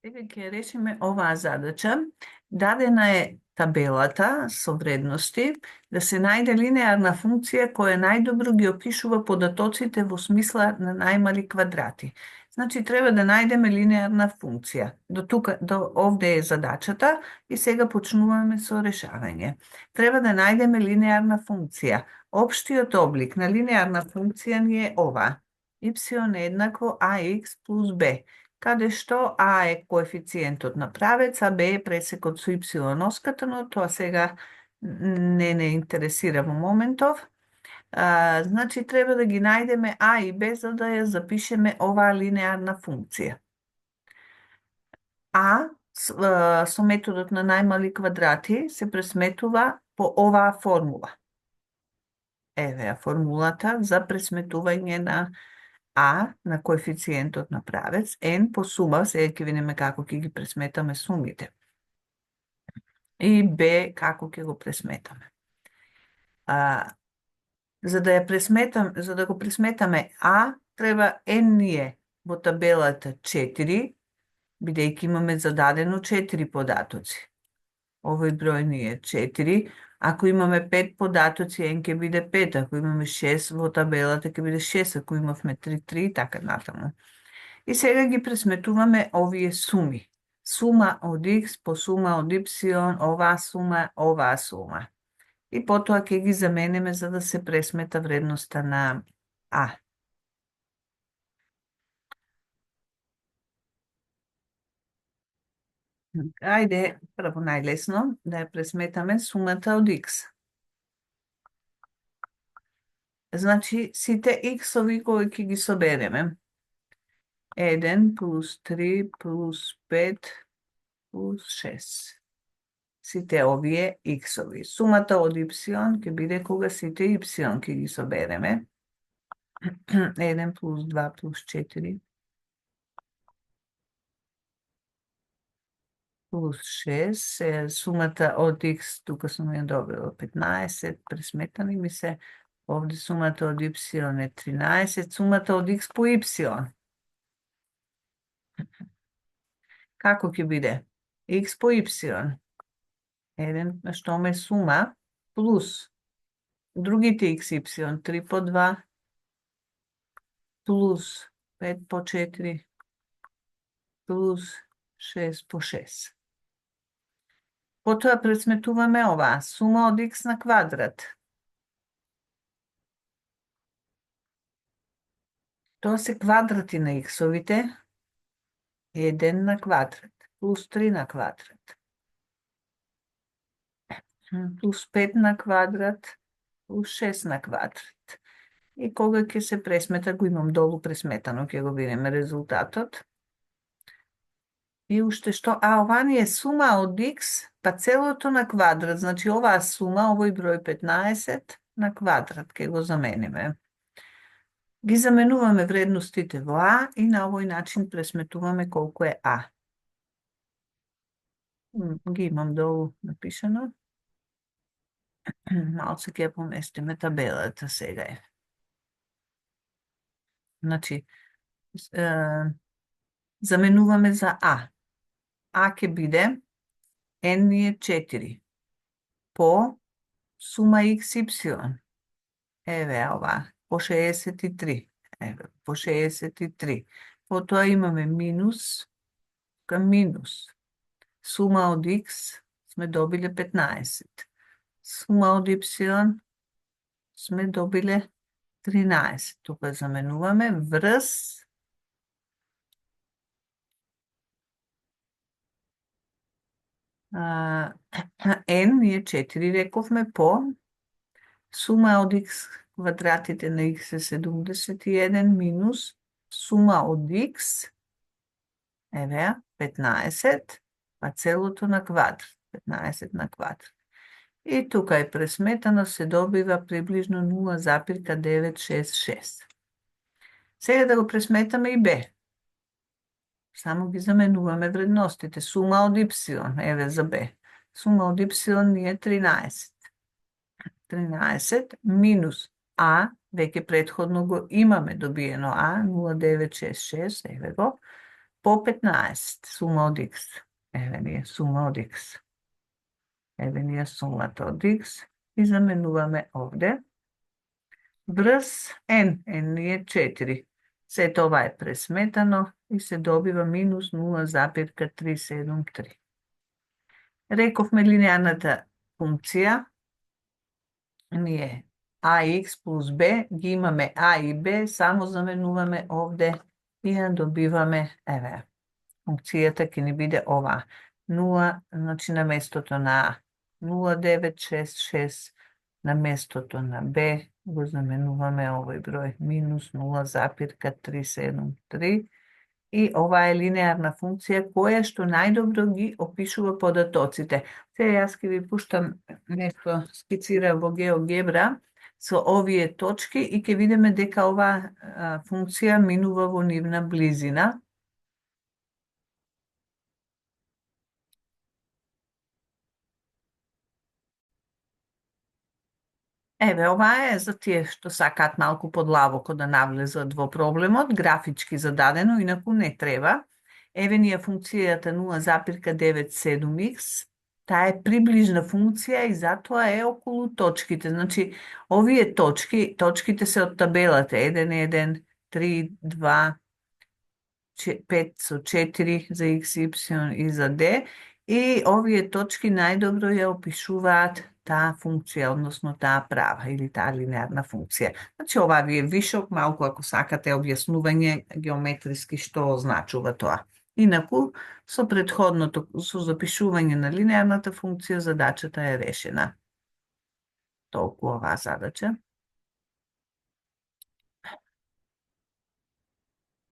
Еве ќе решиме оваа задача. Дадена е табелата со вредности, да се најде линеарна функција која најдобро ги опишува податоците во смисла на најмали квадрати. Значи, треба да најдеме линеарна функција. До овде е задачата и сега почнуваме со решавање. Треба да најдеме линеарна функција. Општиот облик на линеарна функција ни е ова. Y еднакво ax плюс b, каде што а е коефициентот на правец, а б е пресекот со y-оската, но тоа сега не интересира во моментов. Значи, треба да ги најдеме а и б за да ја запишеме оваа линеарна функција. А со методот на најмали квадрати се пресметува по оваа формула. Еве формулата за пресметување на А на коефициентот на правец, N по сума, сега ќе видиме како ќе ги пресметаме сумите. И B како ќе го пресметаме. За да го пресметаме А, треба N ни е во табелата 4, бидејќи имаме зададено 4 податоци. Овој број ни е 4. Ако имаме 5 податоци, N ќе биде 5. Ако имаме 6 во табелата, ќе биде 6. Ако имавме 3 и така натаму. И сега ги пресметуваме овие суми. Сума од X по сума од Y, оваа сума. И потоа ќе ги замениме за да се пресмета вредноста на А. Ајде, прво најлесно, да ја пресметаме сумата од X. Значи, сите X-ови кои ќе ги собереме. 1 плюс 3 плюс 5 плюс 6. Сите овие X-ови. Сумата од Y ќе биде кога сите Y ќе ги собереме. 1 плюс 2 плюс 4 плюс 6. Сумата од X, тука сум ја добила 15, пресметани ми се. Овде сумата од Y е 13, сумата од X по Y. Како ќе биде? X по Y. Еден, што ме сума, плюс другите X, Y, 3 по 2, плюс 5 по 4, плюс 6 по 6. Потоа пресметуваме ова, сума од X на квадрат. Тоа се квадрати на X-овите. 1 на квадрат, плюс 3 на квадрат, плюс 5 на квадрат, плюс 6 на квадрат. И кога ќе се пресмета, го имам долу пресметано, ќе го видиме резултатот. И уште што, ова ни е сума од X, па целото на квадрат, значи оваа сума, овој број 15 на квадрат, ќе го замениме. Ги заменуваме вредностите во А и на овој начин пресметуваме колку е А. Ги имам долу напишано. Малце ќе поместиме табелата сега е. Значи, заменуваме за А. А ќе биде N ни е 4 по сума XY. Еве ова, по 63. Еве, по 63. Потоа имаме минус кам минус. Сума од X сме добиле 15. Сума од Y сме добиле 13. Тука заменуваме врз N е 4, рековме, по сума од X квадратите на X е 71 минус сума од X, еве, 15, па целото на квадрат, 15 на квадрат. И тука е пресметано, се добива приближно 0,966. Сега да го пресметаме и B. Само ги заменуваме вредностите. Сума од Y, еве за B. Сума од Y ни е 13. 13 минус А, веќе предходно го имаме добиено А, 0,966, еве го, по 15, сума од x. Еве ни е сума од x. Еве ни е сумата од x и заменуваме овде. Врз n, n ни е 4. Сето ова е пресметано и се добива минус 0,373. Рековме линеарната функција ни е ax плюс b, ги имаме a и b, само заменуваме овде и ја добиваме, еве, функцијата ќе ни биде ова. 0, значи на местото на 0,966, на местото на b го заменуваме овој број, минус 0,373. И ова е линеарна функција која што најдобро ги опишува податоците. Сега јас ќе ви пуштам нешто скицира во GeoGebra со овие точки и ќе видиме дека ова функција минува во нивна близина. Еве, ова е за тие што сакаат малку подлабоко да навлезат во проблемот, графички зададено, инаку не треба. Еве ни е функцијата 0,97x, таа е приближна функција и затоа е околу точките. Значи, овие точките се од табелата 1, 1, 3, 2, 5 со 4 за x, y и за d, и овие точки најдобро ја опишуваат таа функција, односно таа права или таа линеарна функција. Значи, ова ви е вишок, малку ако сакате објаснување геометриски што означува тоа. Инаку, со претходното, со запишување на линеарната функција, задачата е решена. Толку оваа задача.